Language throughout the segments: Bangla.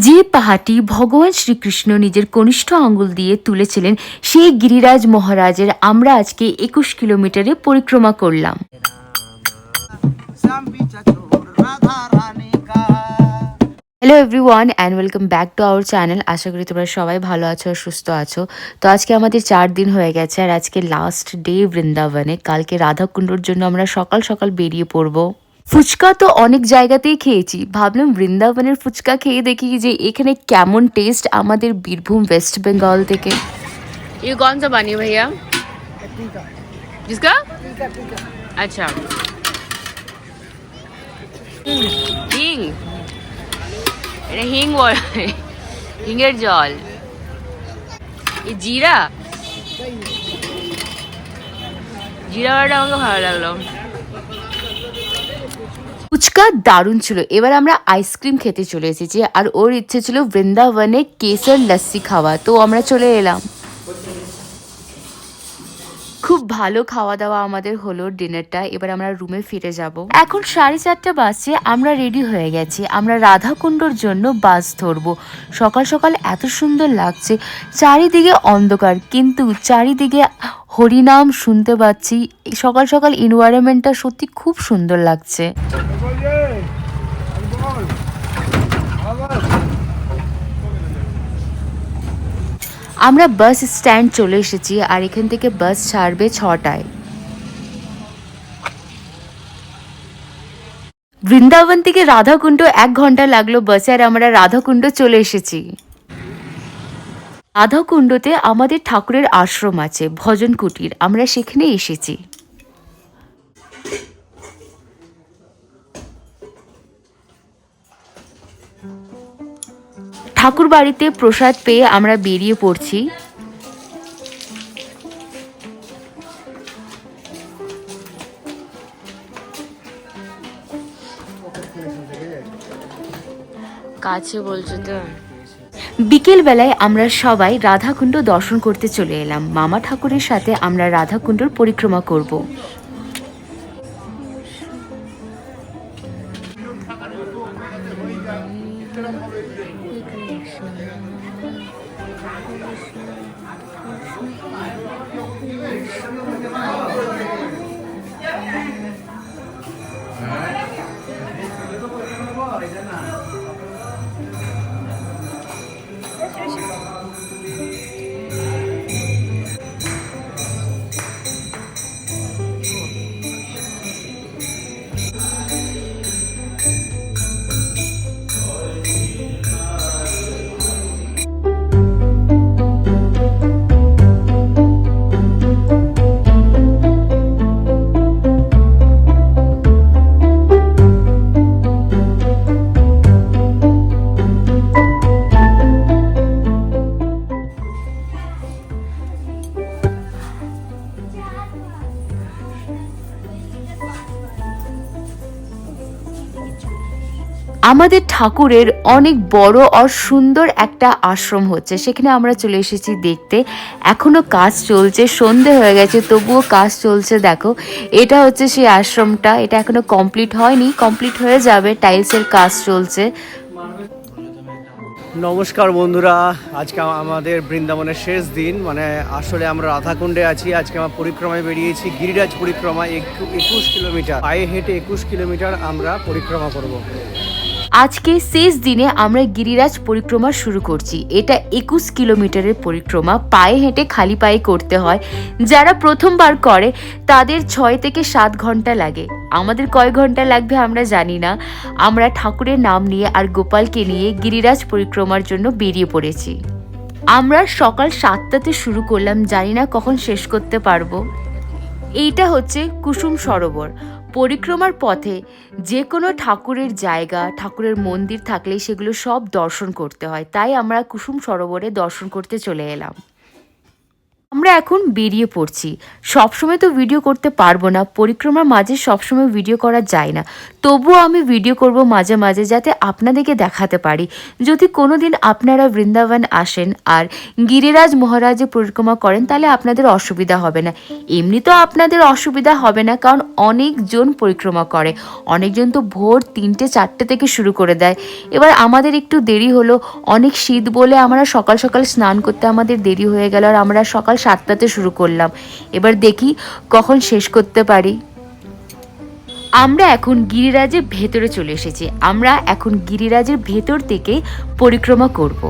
যে পাহাড়টি ভগবান শ্রীকৃষ্ণ নিজের কনিষ্ঠ আঙ্গুল দিয়ে তুলেছিলেন সেই গিরিরাজ মহারাজের আমরা আজকে ২১ কিলোমিটারে পরিক্রমা করলাম। Hello everyone and welcome back to our channel. আশা করি তোমরা সবাই ভালো আছো আর সুস্থ আছো। তো আজকে আমাদের 4 দিন হয়ে গেছে আর আজকে লাস্ট ডে বৃন্দাবনে। কালকে রাধাকুণ্ডর জন্য আমরা সকাল সকাল বেরিয়ে পড়বো। ফুচকা তো অনেক জায়গাতেই খেয়েছি, ভাবলাম বৃন্দাবনের ফুচকা খেয়ে দেখি যে এখানে কেমন টেস্ট আমাদের বীরভূম ওয়েস্ট বেঙ্গল থেকে। ये कौन सा पानी है भैया? जिसका? अच्छा হিং, এটা হিং বলে, হিঙের জল। এই জিরা জিরা বাটাটা আমাকে ভালো লাগলো। ফুচকা দারুণ ছিল। এবার আমরা আইসক্রিম খেতে চলে এসেছি আর ওর ইচ্ছে ছিল বৃন্দাবনে কেসর লস্যি খাওয়া, তো আমরা চলে এলাম। খুব ভালো খাওয়া দাওয়া আমাদের হলো ডিনারটা। এবার আমরা রুমে ফিরে যাব। এখন 4:30 বাজছে, আমরা রেডি হয়ে গেছি। আমরা রাধাকুণ্ডর জন্য বাস ধরবো। সকাল সকাল এত সুন্দর লাগছে, চারিদিকে অন্ধকার কিন্তু চারিদিকে হরিনাম শুনতে পাচ্ছি। সকাল সকাল এনভায়রনমেন্টটা সত্যি খুব সুন্দর লাগছে। আমরা বাস স্ট্যান্ড চলে এসেছি আর এখান থেকে বাস ছাড়বে 6টায়। বৃন্দাবন থেকে রাধাকুণ্ড 1 ঘন্টা লাগলো বাসে আর আমরা রাধাকুণ্ড চলে এসেছি। রাধাকুণ্ডতে আমাদের ঠাকুরের আশ্রম আছে, ভজন কুটির, আমরা সেখানে এসেছি। ঠাকুর বাড়িতে প্রসাদ পেয়ে আমরা বেরিয়ে পড়ছি। কাছে বলছো তো। বিকেল বেলায় আমরা সবাই রাধাকুণ্ড দর্শন করতে চলে এলাম। মামা ঠাকুরের সাথে আমরা রাধাকুণ্ডর পরিক্রমা করব। আমাদের ঠাকুরের অনেক বড় আর সুন্দর একটা আশ্রম হচ্ছে, সেখানে আমরা চলে এসেছি দেখতে। এখনো কাজ চলছে, সন্ধে হয়ে গেছে তবুও কাজ চলছে। দেখো, এটা হচ্ছে সেই আশ্রমটা। এটা এখনো কমপ্লিট হয়নি, কমপ্লিট হয়ে যাবে, টাইলসের কাজ চলছে। নমস্কার বন্ধুরা, আজকে আমাদের বৃন্দাবনের শেষ দিন। মানে আসলে আমরা রাধাকুণ্ডে আছি। আজকে আমরা পরিক্রমায় বেরিয়েছি, গিরিরাজ পরিক্রমা। 21 কিলোমিটার পায়ে হেঁটে 21 কিলোমিটার আমরা পরিক্রমা করব। আজকে শেষ দিনে আমরা গিরিরাজ পরিক্রমা শুরু করছি। এটা 21 কিলোমিটারের পরিক্রমা পায়ে হেঁটে খালি পায়ে করতে হয়। যারা প্রথমবার করে তাদের 6 থেকে 7 ঘন্টা লাগে। আমাদের কয় ঘন্টা লাগবে আমরা জানি না। আমরা ঠাকুরের নাম নিয়ে আর গোপালকে নিয়ে গিরিরাজ পরিক্রমার জন্য বেরিয়ে পড়েছি। আমরা সকাল 7টাতে শুরু করলাম, জানি না কখন শেষ করতে পারবো। এইটা হচ্ছে কুসুম সরোবর। পরিক্রমার পথে যে কোনো ঠাকুরের জায়গা, ঠাকুরের মন্দির থাকলে সেগুলো সব দর্শন করতে হয়, তাই আমরা কুসুম সরোবরে দর্শন করতে চলে এলাম। আমরা এখন বেরিয়ে পড়ছি। সবসময় তো ভিডিও করতে পারবো না, পরিক্রমার মাঝে সবসময় ভিডিও করা যায় না, তবুও আমি ভিডিও করব মাঝে মাঝে, যাতে আপনাদেরকে দেখাতে পারি। যদি কোনো দিন আপনারা বৃন্দাবন আসেন আর গিরিরাজ মহারাজের পরিক্রমা করেন, তাহলে আপনাদের অসুবিধা হবে না। এমনি তো আপনাদের অসুবিধা হবে না, কারণ অনেকজন পরিক্রমা করে, অনেকজন তো ভোর 3টে-4টে থেকে শুরু করে দেয়। এবার আমাদের একটু দেরি হলো, অনেক শীত বলে আমরা সকাল সকাল স্নান করতে আমাদের দেরি হয়ে গেল, আর আমরা সকাল 7টাতে শুরু করলাম। এবার দেখি কখন শেষ করতে পারি। আমরা এখন গিরিরাজের ভেতরে চলে এসেছি, আমরা এখন গিরিরাজের ভেতর থেকে পরিক্রমা করব।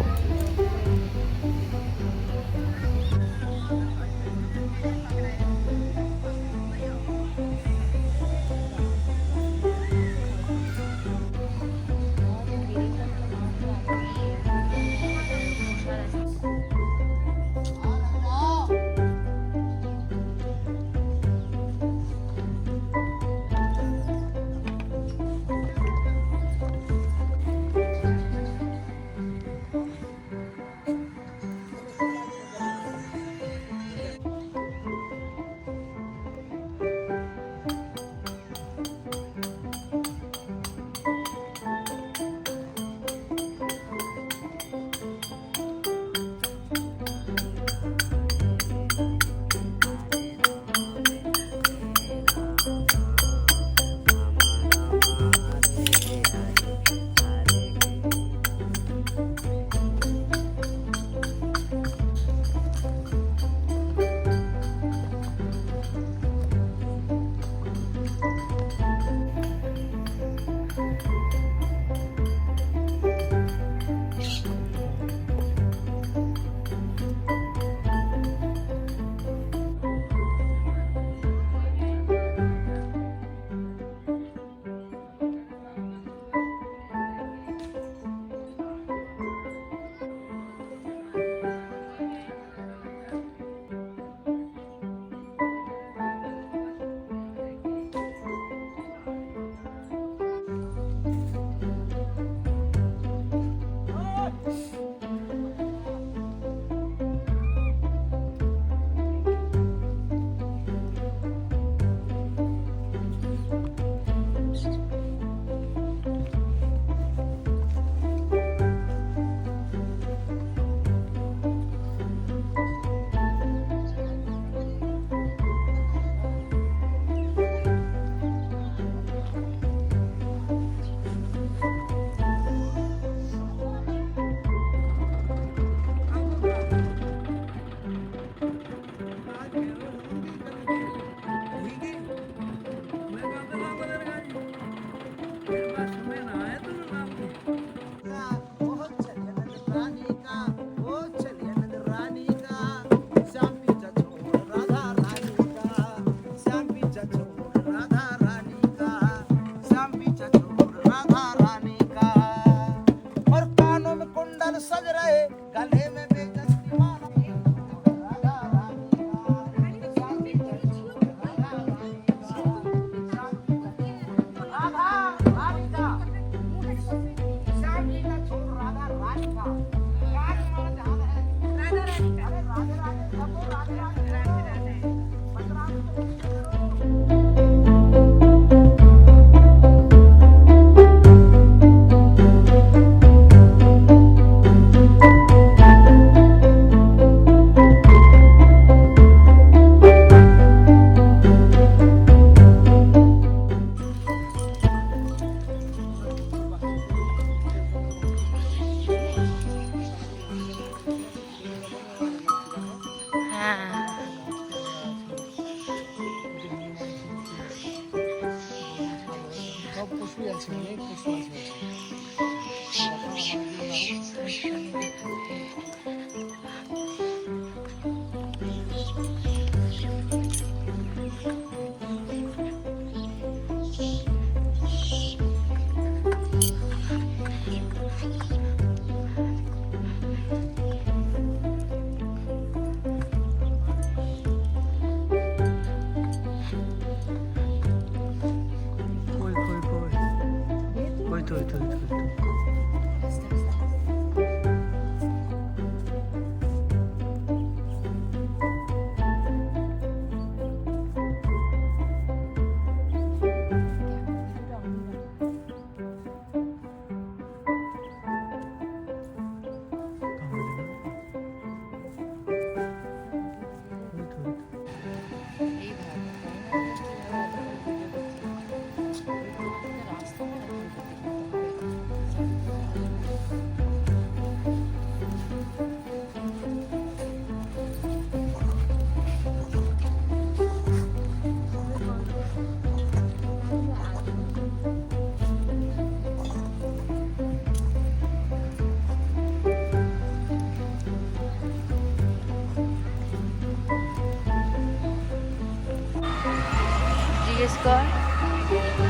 কর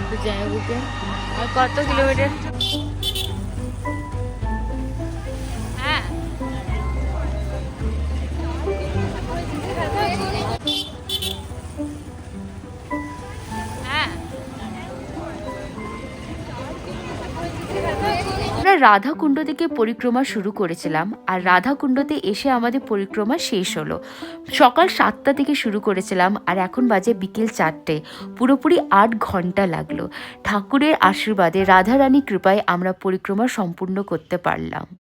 তো জামাইবাবুকে। আর কত কিলোমিটার? হ্যাঁ হ্যাঁ। আমরা রাধাকুণ্ড থেকে পরিক্রমা শুরু করেছিলাম, আর রাধাকুণ্ডতে এসে আমাদের পরিক্রমা শেষ হলো। সকাল 7টা থেকে শুরু করেছিলাম, আর এখন বাজে বিকেল 4টে। পুরোপুরি 8 ঘন্টা লাগলো। ঠাকুরের আশীর্বাদে, রাধারানীর কৃপায় আমরা পরিক্রমা সম্পূর্ণ করতে পারলাম।